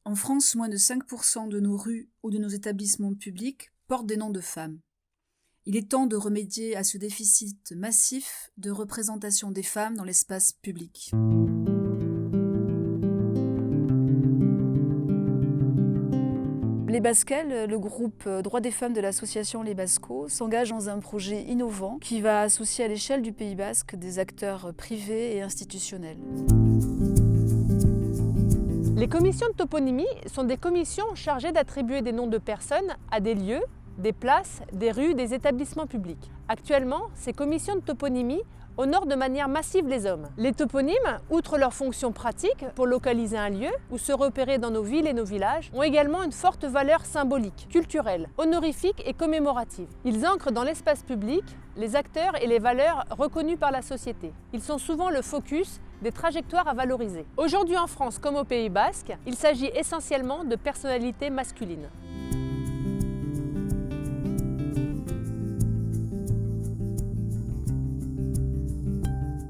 En France, moins de 5% de nos rues ou de nos établissements publics portent des noms de femmes. Il est temps de remédier à ce déficit massif de représentation des femmes dans l'espace public. Les Basquelles, le groupe Droits des femmes de l'association Les Bascos, s'engage dans un projet innovant qui va associer à l'échelle du Pays basque des acteurs privés et institutionnels. Les commissions de toponymie sont des commissions chargées d'attribuer des noms de personnes à des lieux, des places, des rues, des établissements publics. Actuellement, ces commissions de toponymie honorent de manière massive les hommes. Les toponymes, outre leur fonction pratique pour localiser un lieu ou se repérer dans nos villes et nos villages, ont également une forte valeur symbolique, culturelle, honorifique et commémorative. Ils ancrent dans l'espace public les acteurs et les valeurs reconnues par la société. Ils sont souvent le focus des trajectoires à valoriser. Aujourd'hui en France comme au Pays basque, il s'agit essentiellement de personnalités masculines.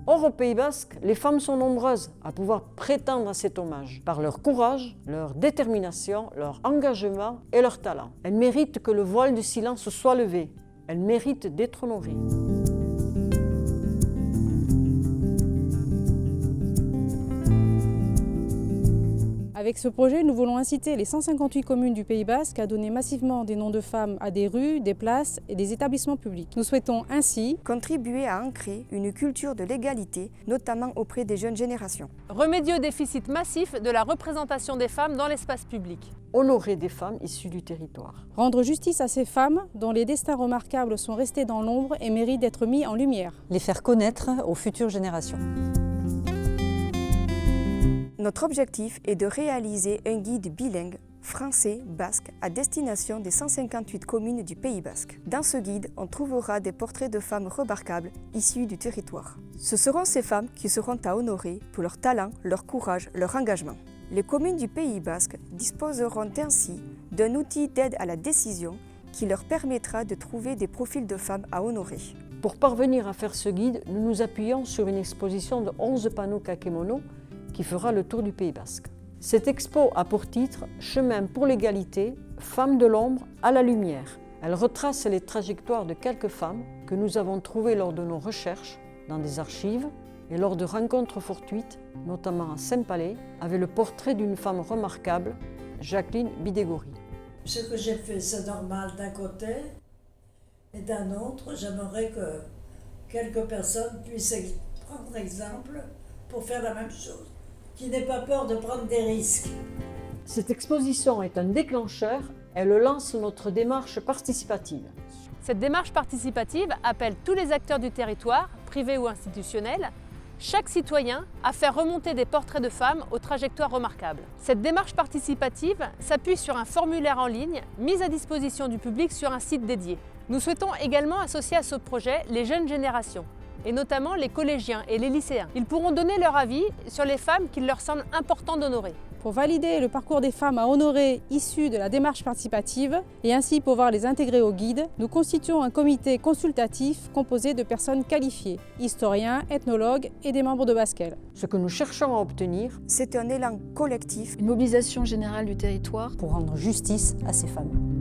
Or, au Pays basque, les femmes sont nombreuses à pouvoir prétendre à cet hommage par leur courage, leur détermination, leur engagement et leur talent. Elles méritent que le voile du silence soit levé. Elles méritent d'être honorées. Avec ce projet, nous voulons inciter les 158 communes du Pays basque à donner massivement des noms de femmes à des rues, des places et des établissements publics. Nous souhaitons ainsi contribuer à ancrer une culture de l'égalité, notamment auprès des jeunes générations. Remédier au déficit massif de la représentation des femmes dans l'espace public. Honorer des femmes issues du territoire. Rendre justice à ces femmes dont les destins remarquables sont restés dans l'ombre et méritent d'être mis en lumière. Les faire connaître aux futures générations. Notre objectif est de réaliser un guide bilingue français-basque à destination des 158 communes du Pays basque. Dans ce guide, on trouvera des portraits de femmes remarquables issues du territoire. Ce seront ces femmes qui seront à honorer pour leur talent, leur courage, leur engagement. Les communes du Pays basque disposeront ainsi d'un outil d'aide à la décision qui leur permettra de trouver des profils de femmes à honorer. Pour parvenir à faire ce guide, nous nous appuyons sur une exposition de 11 panneaux kakémono qui fera le tour du Pays basque. Cette expo a pour titre « Chemin pour l'égalité, femmes de l'ombre à la lumière ». Elle retrace les trajectoires de quelques femmes que nous avons trouvées lors de nos recherches dans des archives et lors de rencontres fortuites, notamment à Saint-Palais, avec le portrait d'une femme remarquable, Jacqueline Bidégory. Ce que j'ai fait, c'est normal d'un côté, et d'un autre, j'aimerais que quelques personnes puissent prendre exemple pour faire la même chose, qui n'ait pas peur de prendre des risques. Cette exposition est un déclencheur, elle lance notre démarche participative. Cette démarche participative appelle tous les acteurs du territoire, privés ou institutionnels, chaque citoyen à faire remonter des portraits de femmes aux trajectoires remarquables. Cette démarche participative s'appuie sur un formulaire en ligne mis à disposition du public sur un site dédié. Nous souhaitons également associer à ce projet les jeunes générations, et notamment les collégiens et les lycéens. Ils pourront donner leur avis sur les femmes qu'il leur semble important d'honorer. Pour valider le parcours des femmes à honorer issues de la démarche participative et ainsi pouvoir les intégrer au guide, nous constituons un comité consultatif composé de personnes qualifiées, historiens, ethnologues et des membres de Basquelles. Ce que nous cherchons à obtenir, c'est un élan collectif, Une mobilisation générale du territoire pour rendre justice à ces femmes.